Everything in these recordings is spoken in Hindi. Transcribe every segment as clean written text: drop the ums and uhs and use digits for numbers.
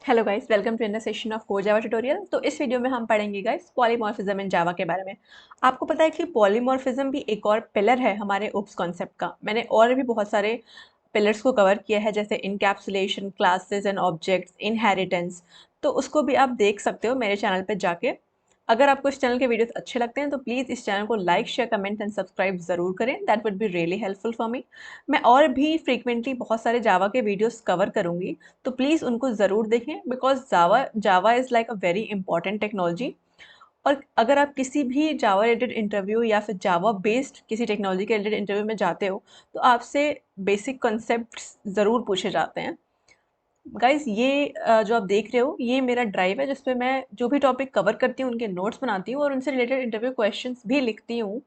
Hello guys, welcome to in the session of core Java tutorial. तो इस वीडियो में हम पढ़ेंगे गाइस पॉलीमॉर्फिज्म इन जावा के बारे में। आपको पता है कि पॉलीमॉर्फिज्म भी एक और पिलर है हमारे ओप्स कॉन्सेप्ट का। मैंने और भी बहुत सारे पिलर्स को कवर किया है, जैसे encapsulation, classes and objects, inheritance. तो उसको भी आप देख सकते हो मेरे चैनल पर जाके। अगर आपको इस चैनल के वीडियोस अच्छे लगते हैं तो प्लीज़ इस चैनल को like, share, comment and subscribe ज़रूर करें। That would be really helpful for me. मैं और भी फ्रीक्वेंटली बहुत सारे जावा के वीडियोस कवर करूँगी, तो प्लीज़ उनको ज़रूर देखें, because Java Java is like a very important technology. और अगर आप किसी भी जावा रिलेटेड इंटरव्यू या फिर जावा बेस्ड किसी टेक्नोलॉजी के रिलेटेड इंटरव्यू में जाते हो, तो आपसे बेसिक कॉन्सेप्ट्स ज़रूर पूछे जाते हैं। गाइज ये जो आप देख रहे हो, ये मेरा ड्राइव है जिसपे मैं जो भी टॉपिक कवर करती हूँ उनके नोट्स बनाती हूँ और उनसे रिलेटेड इंटरव्यू क्वेश्चंस भी लिखती हूँ।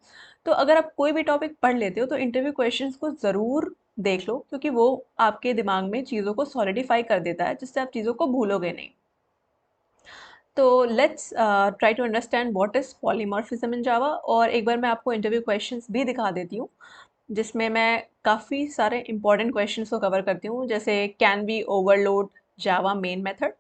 तो अगर आप कोई भी टॉपिक पढ़ लेते हो तो इंटरव्यू क्वेश्चंस को ज़रूर देख लो, क्योंकि वो आपके दिमाग में चीज़ों को सॉलिडिफाई कर देता है, जिससे आप चीज़ों को भूलोगे नहीं। तो let's try to understand what is polymorphism in Java. और एक बार मैं आपको इंटरव्यू क्वेश्चंस भी दिखा देती हूँ, जिसमें मैं काफ़ी सारे इंपॉर्टेंट क्वेश्चंस को कवर करती हूँ, जैसे can be overload Java main method.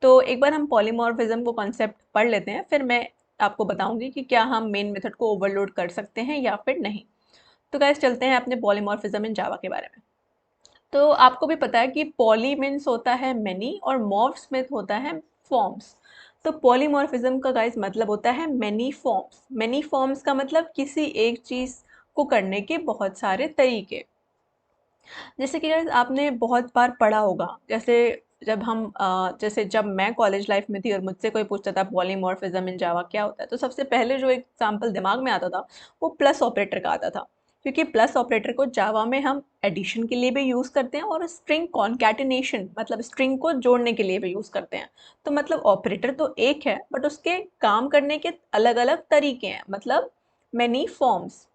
तो एक बार हम पॉलीमॉर्फिज्म को कॉन्सेप्ट पढ़ लेते हैं, फिर मैं आपको बताऊंगी कि क्या हम मेन मेथड को ओवरलोड कर सकते हैं या फिर नहीं। तो गाइस चलते हैं अपने पॉलीमॉर्फिज्म इन जावा के बारे में। तो आपको भी पता है कि पॉली मीन्स होता है मैनी और मॉर्फ्स में होता है फॉर्म्स। तो पॉलीमॉर्फिज्म का गाइस मतलब होता है मैनी फॉर्म्स। मैनी फॉर्म्स का मतलब किसी एक चीज़ को करने के बहुत सारे तरीके। जैसे कि गाइस आपने बहुत बार पढ़ा होगा, जैसे जैसे जब मैं कॉलेज लाइफ में थी और मुझसे कोई पूछता था पॉलीमॉर्फिज्म इन जावा क्या होता है, तो सबसे पहले जो एग्जांपल दिमाग में आता था वो प्लस ऑपरेटर का आता था। क्योंकि प्लस ऑपरेटर को जावा में हम एडिशन के लिए भी यूज़ करते हैं और स्ट्रिंग कॉन्कैटिनेशन मतलब स्ट्रिंग को जोड़ने के लिए भी यूज़ करते हैं। तो मतलब ऑपरेटर तो एक है, बट उसके काम करने के अलग अलग तरीके हैं, मतलब मैनी फॉर्म्स।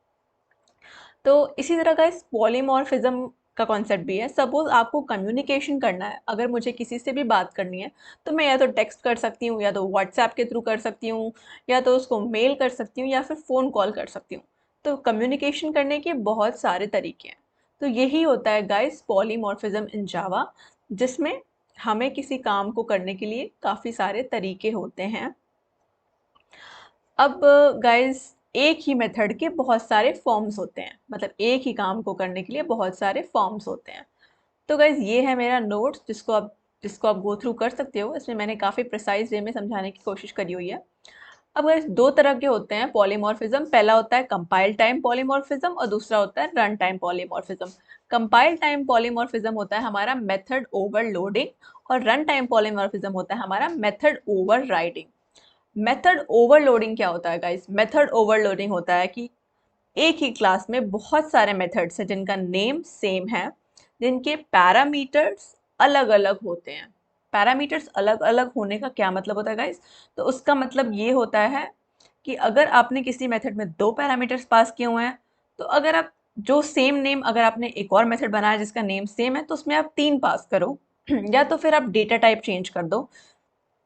तो इसी तरह का इस पॉलीमॉर्फिज्म का कॉन्सेप्ट भी है। सपोज आपको कम्युनिकेशन करना है, अगर मुझे किसी से भी बात करनी है, तो मैं या तो टेक्स्ट कर सकती हूँ, या तो व्हाट्सएप के थ्रू कर सकती हूँ, या तो उसको मेल कर सकती हूँ, या फिर फ़ोन कॉल कर सकती हूँ। तो कम्युनिकेशन करने के बहुत सारे तरीके हैं। तो यही होता है गाइस पॉलीमॉर्फिज्म इन जावा, जिसमें हमें किसी काम को करने के लिए काफ़ी सारे तरीके होते हैं। अब गाइस एक ही मेथड के बहुत सारे फॉर्म्स होते हैं, मतलब एक ही काम को करने के लिए बहुत सारे फॉर्म्स होते हैं। तो गाइस ये है मेरा नोट्स, जिसको आप गो थ्रू कर सकते हो। इसमें मैंने काफ़ी प्रिसाइज वे में समझाने की कोशिश करी हुई है। अब गाइस दो तरह के होते हैं पॉलीमॉर्फिज्म। पहला होता है कंपाइल टाइम पॉलीमॉर्फिज्म और दूसरा होता है run time polymorphism. Compile time polymorphism होता है हमारा मेथड ओवरलोडिंग, और रन टाइम पॉलीमॉर्फिज्म होता है हमारा मेथड ओवरराइडिंग। मेथड ओवरलोडिंग क्या होता है गाइस? मेथड ओवरलोडिंग होता है कि एक ही क्लास में बहुत सारे मेथड्स हैं जिनका नेम सेम है, जिनके पैरामीटर्स अलग अलग होते हैं। पैरामीटर्स अलग अलग होने का क्या मतलब होता है गाइस? तो उसका मतलब ये होता है कि अगर आपने किसी मेथड में दो पैरामीटर्स पास किए हुए हैं, तो अगर आप जो सेम नेम, अगर आपने एक और मेथड बनाया जिसका नेम सेम है, तो उसमें आप तीन पास करो या तो फिर आप डेटा टाइप चेंज कर दो।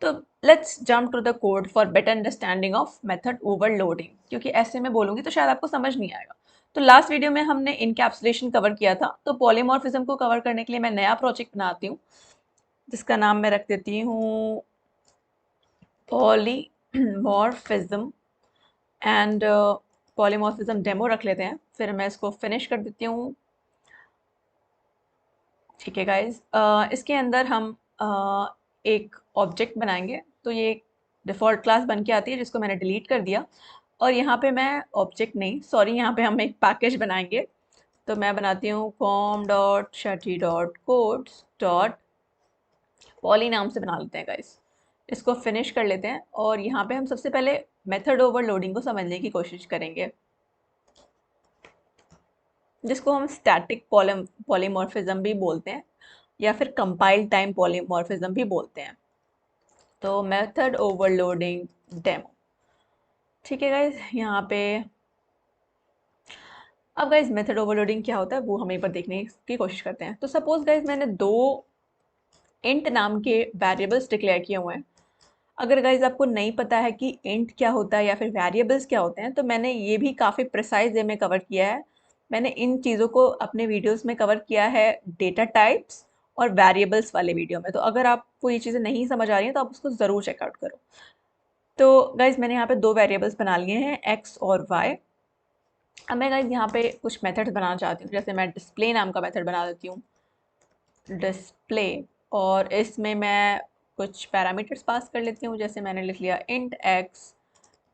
तो let's jump to the code for better understanding of method overloading, क्योंकि ऐसे में बोलूंगी तो शायद आपको समझ नहीं आएगा। तो लास्ट वीडियो में हमने इनकैप्सुलेशन कवर किया था, तो पॉलीमॉर्फिज्म को कवर करने के लिए मैं नया प्रोजेक्ट बनाती हूँ, जिसका नाम मैं रख देती हूँ पॉलीमॉर्फिज्म एंड पॉलीमॉर्फिज्म डेमो रख लेते हैं, फिर मैं इसको फिनिश कर देती हूँ। ठीक है गाइज, इसके अंदर हम एक ऑब्जेक्ट बनाएंगे। तो ये डिफ़ॉल्ट क्लास बन के आती है, जिसको मैंने डिलीट कर दिया। और यहाँ पे मैं ऑब्जेक्ट नहीं, सॉरी, यहाँ पे हम एक पैकेज बनाएंगे। तो मैं बनाती हूँ com.shutty.codes. पॉली नाम से बना लेते हैं गाइस। इसको फिनिश कर लेते हैं और यहाँ पे हम सबसे पहले मेथड ओवरलोडिंग को समझने की कोशिश करेंगे, जिसको हम स्टैटिक पॉलीमॉर्फिज्म भी बोलते हैं, या फिर कंपाइल टाइम पॉलीमॉर्फिज्म भी बोलते हैं। तो मेथड ओवरलोडिंग डेमो। ठीक है गाइज, यहाँ पे अब गाइज मेथड ओवरलोडिंग क्या होता है वो हम एक बार देखने की कोशिश करते हैं। तो सपोज गाइज मैंने दो इंट नाम के वेरिएबल्स डिक्लेयर किए हुए हैं। अगर गाइज आपको नहीं पता है कि इंट क्या होता है या फिर वेरिएबल्स क्या होते हैं, तो मैंने ये भी काफ़ी प्रिसाइज वे में कवर किया है। मैंने इन चीज़ों को अपने वीडियोस में कवर किया है, डेटा टाइप्स और वेरिएबल्स वाले वीडियो में। तो अगर आपको ये चीज़ें नहीं समझ आ रही हैं तो आप उसको ज़रूर चेकआउट करो। तो गाइज़ मैंने यहाँ पे 2 वेरिएबल्स बना लिए हैं, एक्स और वाई। अब मैं गाइज़ यहाँ पे कुछ मेथड्स बनाना चाहती हूँ, जैसे मैं डिस्प्ले नाम का मेथड बना देती हूँ, डिस्प्ले। और इसमें मैं कुछ पैरामीटर्स पास कर लेती हूँ, जैसे मैंने लिख लिया इंट एक्स,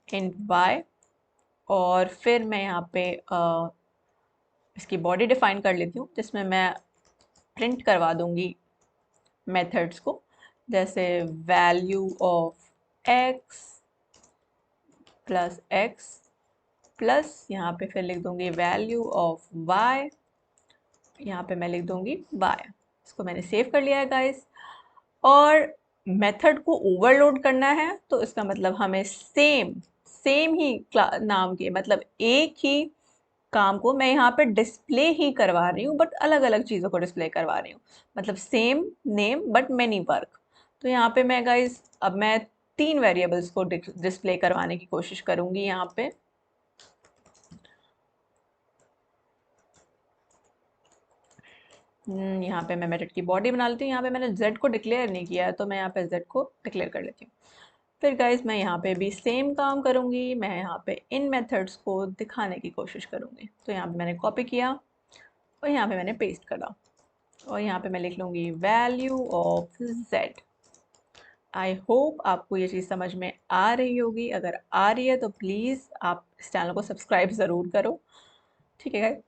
इंट वाई। और फिर मैं यहाँ पे इसकी बॉडी डिफाइन कर लेती हूँ, जिसमें मैं प्रिंट करवा दूँगी मेथड्स को, जैसे value of x plus x plus यहाँ पे फिर लिख दूँगी वैल्यू ऑफ वाई, यहाँ पे मैं लिख दूँगी वाई। इसको मैंने सेव कर लिया है गाइस। और मेथड को ओवरलोड करना है तो इसका मतलब हमें सेम सेम ही नाम के, मतलब एक ही काम को मैं यहाँ पे डिस्प्ले ही करवा रही हूँ, बट अलग अलग चीज़ों को डिस्प्ले करवा रही हूँ, मतलब same name but many work. तो यहाँ पे मैं गाइस अब मैं 3 वेरिएबल्स को डिस्प्ले करवाने की कोशिश करूँगी यहाँ पे। यहाँ पे मैं मेथड की बॉडी बना लेती हूँ। यहाँ पे मैंने z को डिक्लेयर नहीं किया है, तो मैं यहाँ पे z को डिक्लेयर कर लेती हूँ। फिर गाइज मैं यहाँ पे भी सेम काम करूँगी, मैं यहाँ पे इन मेथड्स को दिखाने की कोशिश करूँगी। तो यहाँ पे मैंने कॉपी किया और यहाँ पे मैंने पेस्ट करा और यहाँ पे मैं लिख लूँगी value of z। I hope आपको ये चीज़ समझ में आ रही होगी। अगर आ रही है तो प्लीज़ आप इस चैनल को सब्सक्राइब ज़रूर करो, ठीक है गाइज।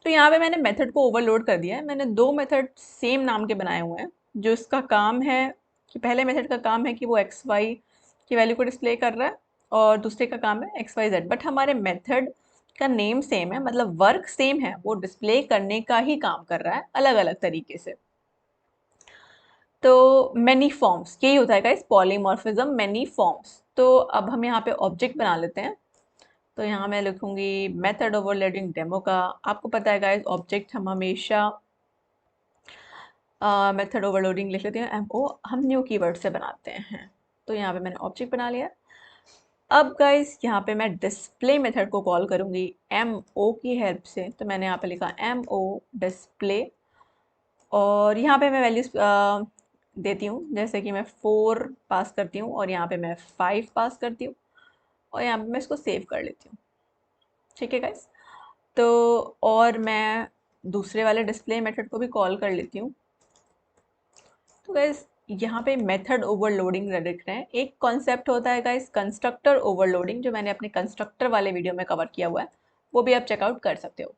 तो यहाँ पे मैंने मेथड को ओवरलोड कर दिया है। मैंने 2 मेथड सेम नाम के बनाए हुए हैं, जो इसका काम है कि पहले मेथड का काम है कि वो एक्स वाई की वैल्यू को डिस्प्ले कर रहा है और दूसरे का काम है एक्स वाई जेड। बट हमारे मेथड का नेम सेम है, मतलब वर्क सेम है, वो डिस्प्ले करने का ही काम कर रहा है अलग अलग तरीके से। तो मैनी फॉर्म्स यही होता है गाइस, पॉलीमॉर्फिज्म मैनी फॉर्म्स। तो अब हम यहाँ पे ऑब्जेक्ट बना लेते हैं। तो यहाँ मैं लिखूंगी मेथड ओवरलोडिंग डेमो का। आपको पता है गाइस, ऑब्जेक्ट हम हमेशा मेथड ओवरलोडिंग लिख लेते हैं, एम ओ हम न्यू कीवर्ड से बनाते हैं। तो यहाँ पे मैंने ऑब्जेक्ट बना लिया। अब गाइस यहाँ पे मैं डिस्प्ले मेथड को कॉल करूँगी एम ओ की हेल्प से। तो मैंने यहाँ पे लिखा एम ओ डिस्प्ले और यहाँ पे मैं वैल्यूज देती हूँ, जैसे कि मैं 4 पास करती हूँ और यहाँ पे मैं 5 पास करती हूँ और यहाँ पे मैं इसको सेव कर लेती हूँ, ठीक है गाइस। तो और मैं दूसरे वाले डिस्प्ले मेथड को भी कॉल कर लेती हूँ। तो गाइस यहाँ पे मेथड ओवरलोडिंग लिख रहे हैं। एक कॉन्सेप्ट होता है गाइस कंस्ट्रक्टर ओवरलोडिंग, जो मैंने अपने कंस्ट्रक्टर वाले वीडियो में कवर किया हुआ है, वो भी आप चेकआउट कर सकते हो।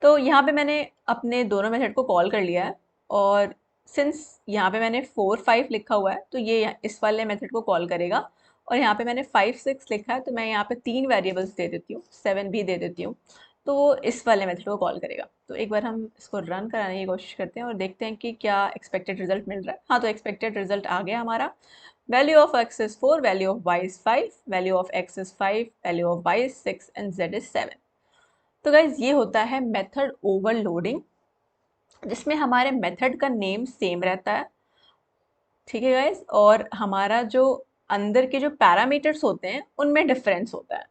तो यहाँ पे मैंने अपने दोनों मेथड को कॉल कर लिया है और सिंस यहाँ पे मैंने 4 5 लिखा हुआ है तो ये इस वाले मेथड को कॉल करेगा। और यहाँ पे मैंने 5 6 लिखा है तो मैं यहाँ पे 3 वेरिएबल्स दे देती हूँ, 7 भी दे देती हूँ, तो वो इस वाले मेथड को कॉल करेगा। तो एक बार हम इसको रन कराने की कोशिश करते हैं और देखते हैं कि क्या एक्सपेक्टेड रिजल्ट मिल रहा है। हाँ, तो एक्सपेक्टेड रिजल्ट आ गया हमारा। Value of X is 4, value of Y is 5, value of X is 5, value of Y is 6 and Z is 7। तो गाइज ये होता है मेथड ओवरलोडिंग, जिसमें हमारे मेथड का नेम सेम रहता है, ठीक है गाइज, और हमारा जो अंदर के जो पैरामीटर्स होते हैं उनमें डिफरेंस होता है।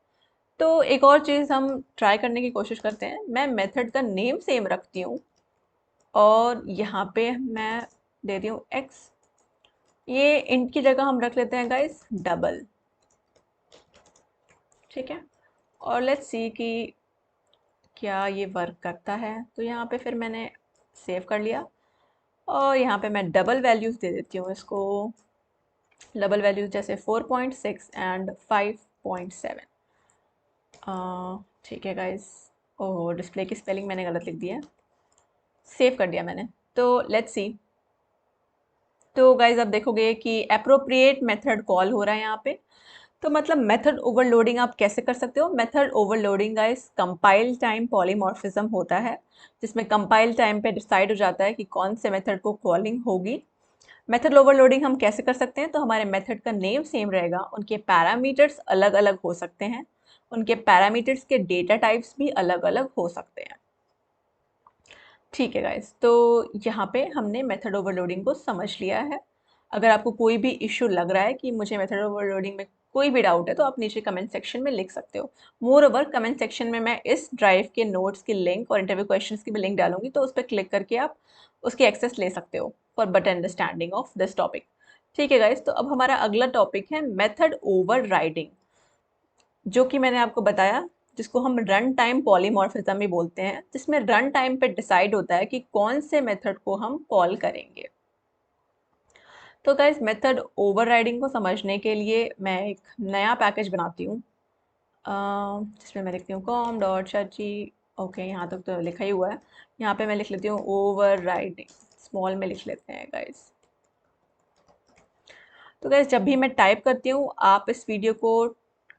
तो एक और चीज़ हम ट्राई करने की कोशिश करते हैं। मैं मेथड का नेम सेम रखती हूँ और यहाँ पे मैं देती हूँ एक्स, ये इंट की जगह हम रख लेते हैं गाइज डबल, ठीक है। और लेट्स सी कि क्या ये वर्क करता है। तो यहाँ पे फिर मैंने सेव कर लिया और यहाँ पे मैं डबल वैल्यूज़ दे देती हूँ इसको, डबल वैल्यूज़ जैसे 4.6 एंड 5.7। ठीक है गाइस। ओह, डिस्प्ले की स्पेलिंग मैंने गलत लिख दी है, सेव कर दिया मैंने। तो लेट्स सी। तो गाइज अब देखोगे कि अप्रोप्रिएट मेथड कॉल हो रहा है यहाँ पे। तो मतलब मेथड ओवरलोडिंग आप कैसे कर सकते हो। Method overloading guys compile time polymorphism होता है, जिसमें कंपाइल टाइम पे डिसाइड हो जाता है कि कौन से मेथड को कॉलिंग होगी। मेथड ओवरलोडिंग हम कैसे कर सकते हैं, तो हमारे मेथड का नेम सेम रहेगा, उनके पैरामीटर्स अलग अलग हो सकते हैं, उनके पैरामीटर्स के डेटा टाइप्स भी अलग अलग हो सकते हैं, ठीक है गाइस। तो यहाँ पे हमने मेथड ओवरलोडिंग को समझ लिया है। अगर आपको कोई भी इश्यू लग रहा है कि मुझे मेथड ओवरलोडिंग में कोई भी डाउट है तो आप नीचे कमेंट सेक्शन में लिख सकते हो। मोर ओवर कमेंट सेक्शन में मैं इस ड्राइव के नोट्स की लिंक और इंटरव्यू क्वेश्चंस की भी लिंक डालूंगी, तो उस पर क्लिक करके आप उसकी एक्सेस ले सकते हो for better understanding of this topic. ठीक है गाइज, तो अब हमारा अगला टॉपिक है मेथड ओवर राइडिंग, जो कि मैंने आपको बताया, जिसको हम रन टाइम पॉलीमॉर्फिज्म भी बोलते हैं, जिसमें रन टाइम पे डिसाइड होता है कि कौन से मेथड को हम कॉल करेंगे। तो गाइस, मेथड ओवरराइडिंग को समझने के लिए मैं एक नया पैकेज बनाती हूँ, जिसमें मैं लिखती हूँ com.chachi। ओके, यहाँ तक तो लिखा ही हुआ है। यहाँ पे मैं लिख लेती हूँ ओवरराइडिंग, स्मॉल में लिख लेते हैं गाइस। तो गाइस, जब भी मैं टाइप करती हूँ, आप इस वीडियो को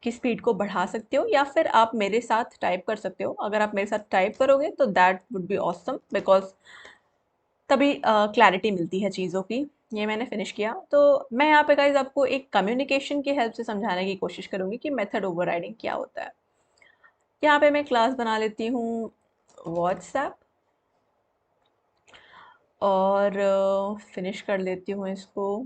की स्पीड को बढ़ा सकते हो या फिर आप मेरे साथ टाइप कर सकते हो। अगर आप मेरे साथ टाइप करोगे तो that would be awesome, because तभी क्लैरिटी मिलती है चीज़ों की। ये मैंने फिनिश किया, तो मैं यहाँ पे गाइज आपको एक कम्युनिकेशन की हेल्प से समझाने की कोशिश करूँगी कि मेथड ओवरराइडिंग क्या होता है। यहाँ पे मैं क्लास बना लेती हूँ व्हाट्सएप और फिनिश कर लेती हूँ इसको।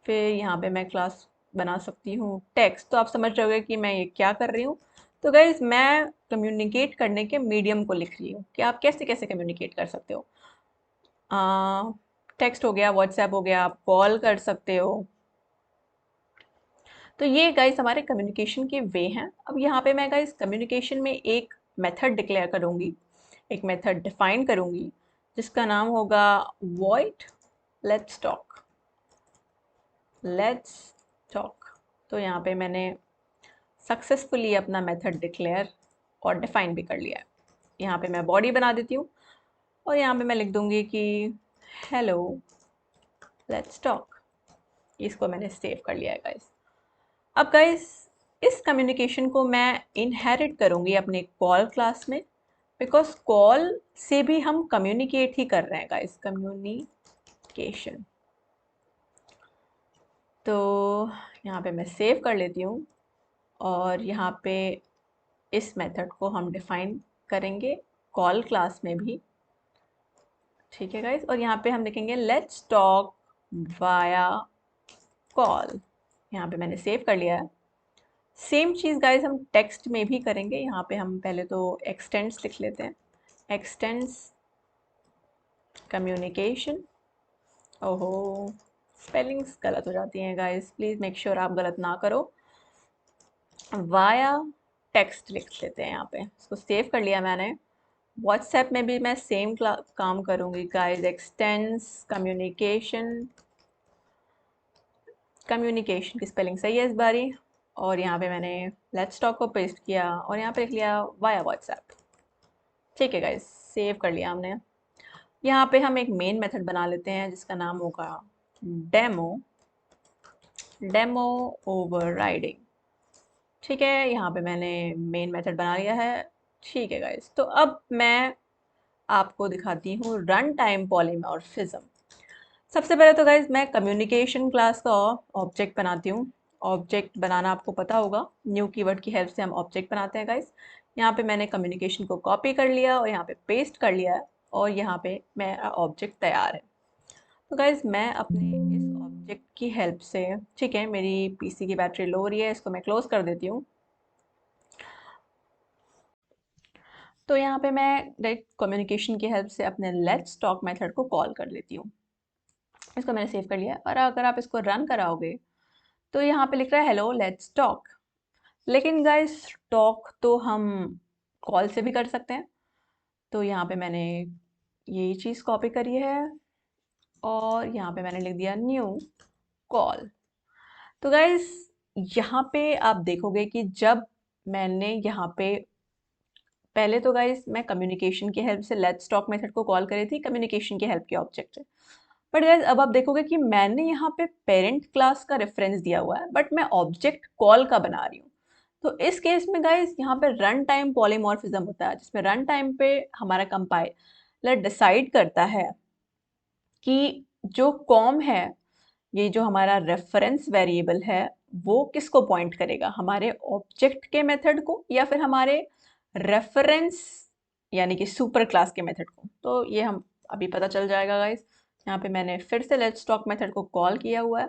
फिर यहाँ पे मैं क्लास बना सकती हूँ टेक्स्ट। तो आप समझ रहोगे कि मैं ये क्या कर रही हूँ। तो गाइज, मैं कम्युनिकेट करने के मीडियम को लिख रही हूँ कि आप कैसे कैसे कम्युनिकेट कर सकते हो। टेक्स्ट हो गया, व्हाट्सएप हो गया, आप कॉल कर सकते हो। तो ये गाइस हमारे कम्युनिकेशन के वे हैं। अब यहाँ पे मैं गाइस कम्युनिकेशन में एक मेथड डिक्लेयर करूँगी, एक मेथड डिफाइन करूँगी, जिसका नाम होगा void let's talk. Let's talk. तो यहाँ पे मैंने सक्सेसफुली अपना मेथड डिक्लेयर और डिफाइन भी कर लिया है। यहाँ पे मैं बॉडी बना देती हूँ और यहाँ पे मैं लिख दूँगी कि हेलो लेट्स टॉक। इसको मैंने सेव कर लिया है गाइस। अब गाइस, इस कम्युनिकेशन को मैं इनहेरिट करूँगी अपने कॉल क्लास में, बिकॉज कॉल से भी हम कम्युनिकेट ही कर रहे हैं गाइस, कम्युनिकेशन। तो यहाँ पे मैं सेव कर लेती हूँ और यहाँ पे इस मेथड को हम डिफाइन करेंगे कॉल क्लास में भी। ठीक है गाइस, और यहाँ पे हम लिखेंगे लेट्स टॉक वाया कॉल। यहाँ पे मैंने सेव कर लिया है। सेम चीज़ गाइस हम टेक्स्ट में भी करेंगे। यहाँ पे हम पहले तो एक्सटेंड्स लिख लेते हैं, एक्सटेंड्स कम्युनिकेशन। ओहो, स्पेलिंग्स गलत हो जाती हैं गाइस, प्लीज़ मेक श्योर आप गलत ना करो। वाया टेक्स्ट लिख लेते हैं यहाँ पे, इसको सेव कर लिया मैंने। व्हाट्सएप में भी मैं सेम काम करूँगी गाइस, एक्सटेंड्स कम्युनिकेशन। कम्युनिकेशन की स्पेलिंग सही है इस बारी। और यहाँ पे मैंने लेट्स टॉक को पेस्ट किया और यहाँ पे लिख लिया वाया व्हाट्सएप। ठीक है गाइस, सेव कर लिया हमने। यहाँ पे हम एक मेन मेथड बना लेते हैं जिसका नाम होगा डेमो, डेमो ओवरराइडिंग। ठीक है, यहाँ पे मैंने मेन मेथड बना लिया है। ठीक है गाइस, तो अब मैं आपको दिखाती हूँ रन टाइम पॉलीमॉर्फिज्म। सबसे पहले तो गाइज मैं कम्युनिकेशन क्लास का ऑब्जेक्ट बनाती हूँ। ऑब्जेक्ट बनाना आपको पता होगा, न्यू कीवर्ड की हेल्प से हम ऑब्जेक्ट बनाते हैं गाइज। यहाँ पे मैंने कम्युनिकेशन को कॉपी कर लिया और यहाँ पे पेस्ट कर लिया है और यहाँ पे मेरा ऑब्जेक्ट तैयार है। तो गाइज मैं अपने इस ऑब्जेक्ट की हेल्प से, ठीक है, मेरी पीसी की बैटरी लो हो रही है, इसको मैं क्लोज कर देती हूँ। तो यहाँ पे मैं डायरेक्ट कम्युनिकेशन की हेल्प से अपने लेट्स टॉक मेथड को कॉल कर लेती हूँ। इसको मैंने सेव कर लिया और अगर आप इसको रन कराओगे तो यहाँ पे लिख रहा है हेलो लेट्स टॉक। लेकिन गाइस, टॉक तो हम कॉल से भी कर सकते हैं। तो यहाँ पे मैंने यही चीज़ कॉपी करी है और यहाँ पे मैंने लिख दिया न्यू कॉल। तो गाइस, यहाँ पे आप देखोगे कि जब मैंने यहाँ पे पहले तो गाइस मैं कम्युनिकेशन की हेल्प से लेट्स टॉक मेथड को कॉल करी थी, कम्युनिकेशन की हेल्प के ऑब्जेक्ट से। बट गाइस, अब आप देखोगे कि मैंने यहाँ पे पेरेंट क्लास का रेफरेंस दिया हुआ है, बट मैं ऑब्जेक्ट कॉल का बना रही हूँ। तो इस केस में गाइस यहाँ पे रन टाइम पॉलीमॉर्फिज्म होता है, जिसमें रन टाइम पे हमारा कंपाइलर डिसाइड करता है कि जो कॉम है, ये जो हमारा रेफरेंस वेरिएबल है, वो किसको पॉइंट करेगा, हमारे ऑब्जेक्ट के मेथड को या फिर हमारे रेफरेंस यानी कि सुपर क्लास के मेथड को। तो ये हम अभी पता चल जाएगा गाइस। यहाँ पे मैंने फिर से लेट्स टॉक मेथड को कॉल किया हुआ है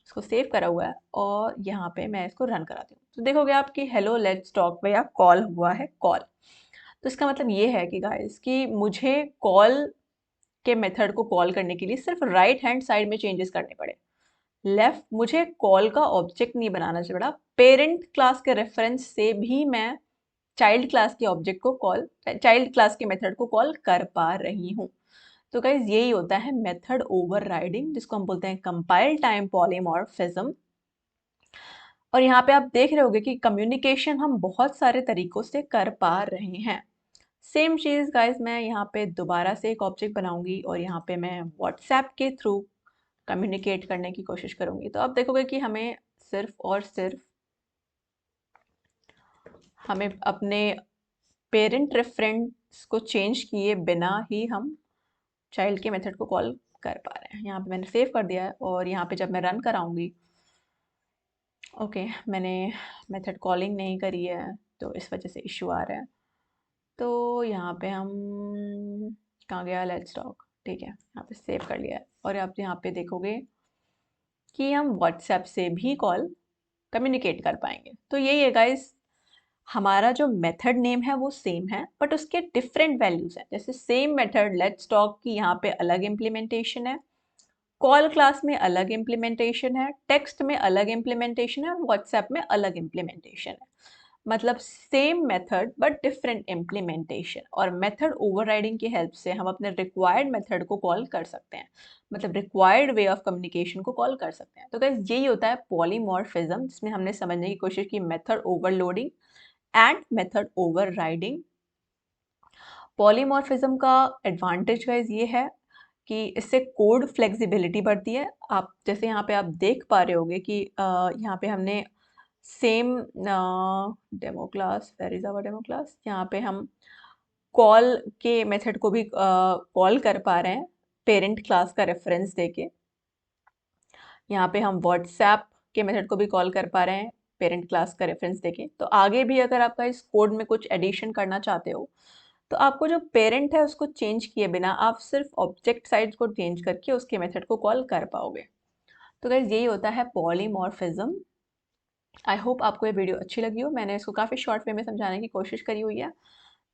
इसको सेव करा हुआ है और यहाँ पे मैं इसको रन कराती हूँ। तो देखोगे आप कि हेलो लेट्स टॉक पे या कॉल हुआ है कॉल। तो इसका मतलब ये है कि गाइस कि मुझे कॉल के मेथड को कॉल करने के लिए सिर्फ राइट हैंड साइड में चेंजेस करने पड़े। लेफ्ट मुझे कॉल का ऑब्जेक्ट नहीं बनाना चाहिए पड़ा। पेरेंट क्लास के रेफरेंस से भी मैं चाइल्ड क्लास के ऑब्जेक्ट को कॉल, चाइल्ड क्लास के मेथड को कॉल कर पा रही हूँ। तो गाइज यही होता है मेथड ओवरराइडिंग, जिसको हम बोलते हैं कंपाइल टाइम पॉलीमॉर्फिज्म। और यहाँ पे आप देख रहे होंगे कि कम्युनिकेशन हम बहुत सारे तरीकों से कर पा रहे हैं। सेम चीज़ गाइज मैं यहाँ पे दोबारा से एक ऑब्जेक्ट बनाऊंगी और यहाँ पे मैं व्हाट्सएप के थ्रू कम्युनिकेट करने की कोशिश करूंगी। तो आप देखोगे कि हमें सिर्फ और सिर्फ हमें अपने पेरेंट रेफरेंस को चेंज किए बिना ही हम चाइल्ड के मेथड को कॉल कर पा रहे हैं। यहाँ पे मैंने सेव कर दिया है और यहाँ पे जब मैं रन कराऊंगी, ओके मैंने मेथड कॉलिंग नहीं करी है तो इस वजह से इशू आ रहा है। तो यहाँ पे हम कहाँ गया, लेट्स टॉक, ठीक है यहाँ पे सेव कर लिया है। और आप यहाँ पे देखोगे कि हम व्हाट्सएप से भी कॉल कम्युनिकेट कर पाएंगे। तो यही है गाइस, हमारा जो मेथड नेम है वो सेम है बट उसके डिफरेंट वैल्यूज हैं। जैसे सेम मेथड लेट्स टॉक की यहाँ पे अलग इम्प्लीमेंटेशन है, कॉल क्लास में अलग इम्प्लीमेंटेशन है, टेक्स्ट में अलग इम्प्लीमेंटेशन है, व्हाट्सएप में अलग इम्प्लीमेंटेशन है। मतलब same method but different implementation. और मेथड ओवरराइडिंग की हेल्प से हम अपने रिक्वायर्ड मेथड को कॉल कर सकते हैं, मतलब रिक्वायर्ड वे ऑफ कम्युनिकेशन को कॉल कर सकते हैं। तो गाइस यही होता है पॉलीमॉर्फिज्म, जिसमें हमने समझने की कोशिश की method overloading and method overriding. Polymorphism का एडवांटेज गाइस ये है कि इससे कोड फ्लेक्सिबिलिटी बढ़ती है। आप जैसे यहाँ पे आप देख पा रहे होगे कि यहाँ पे हमने same demo class, where is our demo class, यहाँ पे हम कॉल के मेथड को भी कॉल कर पा रहे हैं पेरेंट क्लास का रेफरेंस देके। यहाँ पे हम व्हाट्सएप के मेथड को भी कॉल कर पा रहे हैं पेरेंट क्लास का रेफरेंस देके। तो आगे भी अगर आपका इस कोड में कुछ एडिशन करना चाहते हो तो आपको जो पेरेंट है उसको चेंज किए बिना आप सिर्फ ऑब्जेक्ट साइज को चेंज करके उसके मेथड को कॉल कर पाओगे। तो गाइज यही होता है पॉलीमॉर्फिज्म। आई होप आपको ये वीडियो अच्छी लगी हो, मैंने इसको काफ़ी शॉर्ट वे में समझाने की कोशिश करी हुई है।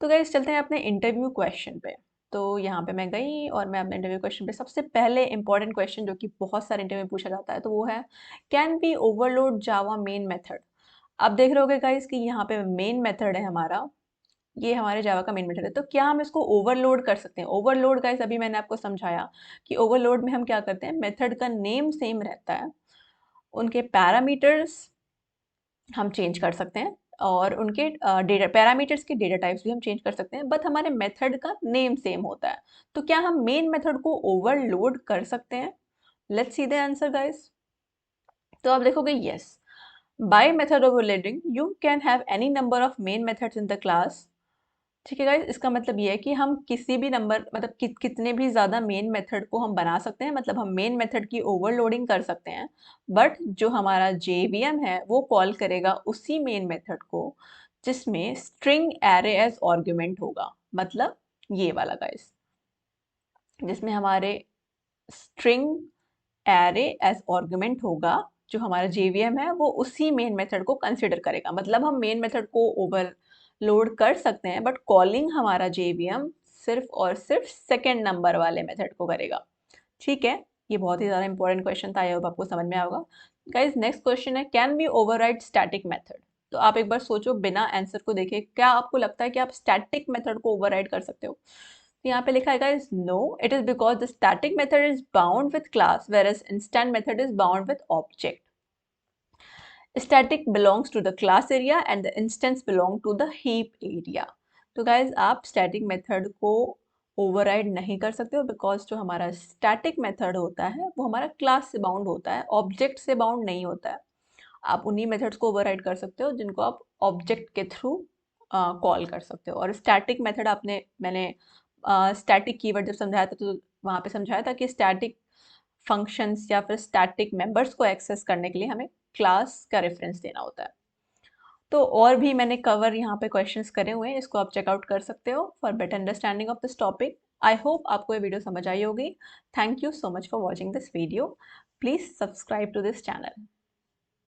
तो गाइज चलते हैं अपने इंटरव्यू क्वेश्चन पे। तो यहाँ पे मैं गई और मैं अपने इंटरव्यू क्वेश्चन पे सबसे पहले इंपॉर्टेंट क्वेश्चन जो कि बहुत सारे इंटरव्यू में पूछा जाता है तो वो है can be overload Java main method. आप देख रहे होगे गाइज कि यहाँ पे मेन मेथड है हमारा, ये हमारे जावा का मेन मेथड है। तो क्या हम इसको ओवरलोड कर सकते हैं? ओवरलोड गाइस अभी मैंने आपको समझाया कि ओवरलोड में हम क्या करते हैं, मेथड का नेम सेम रहता है, उनके पैरामीटर्स हम चेंज कर सकते हैं और उनके डेटा पैरामीटर्स के डेटा टाइप्स भी हम चेंज कर सकते हैं, बट हमारे मेथड का नेम सेम होता है। तो क्या हम मेन मेथड को ओवरलोड कर सकते हैं? Let's see the answer guys. तो आप देखोगे yes, by method overloading you can have any number of main methods in the class. ठीक है गाइस, इसका मतलब ये है कि हम किसी भी नंबर मतलब कितने भी ज़्यादा मेन मेथड को हम बना सकते हैं, मतलब हम मेन मेथड की ओवरलोडिंग कर सकते हैं। बट जो हमारा JVM है वो कॉल करेगा उसी मेन मेथड को जिसमें स्ट्रिंग एरे एज आर्गुमेंट होगा। मतलब ये वाला गाइस, जिसमें हमारे स्ट्रिंग एरे एज आर्गुमेंट होगा, जो हमारा JVM है वो उसी मेन मेथड को कंसिडर करेगा। मतलब हम मेन मेथड को ओवरलोड कर सकते हैं बट कॉलिंग हमारा JVM सिर्फ और सिर्फ सेकेंड नंबर वाले मेथड को करेगा। ठीक है, ये बहुत ही ज़्यादा इंपॉर्टेंट क्वेश्चन था, आई होप आपको समझ में आएगा। गाइस नेक्स्ट क्वेश्चन है can be override static method. तो आप एक बार सोचो बिना आंसर को देखे, क्या आपको लगता है कि आप स्टैटिक मेथड को ओवरराइड कर सकते हो? तो यहाँ पे लिखा है guys no, it is because the static method is bound with class whereas instant method is bound with object. Static belongs to the class area and the instance belong to the heap area. तो guys आप static method को override नहीं कर सकते हो बिकॉज जो हमारा static method होता है वो हमारा class से बाउंड होता है, ऑब्जेक्ट से बाउंड नहीं होता है। आप उन्हीं मेथड्स को ओवरराइड कर सकते हो जिनको आप ऑब्जेक्ट के थ्रू कॉल कर सकते हो। और स्टैटिक मेथड आपने मैंने स्टैटिक कीवर्ड जब समझाया था तो वहाँ पे समझाया था कि स्टैटिक फंक्शंस या फिर स्टैटिक मेंबर्स को एक्सेस करने के लिए हमें क्लास का रेफरेंस देना होता है। तो और भी मैंने कवर यहाँ पे क्वेश्चंस करे हुए हैं, इसको आप चेकआउट कर सकते हो for better understanding of this topic. I hope आपको ये वीडियो समझ आई होगी। Thank you so much for watching this video. Please subscribe to this channel.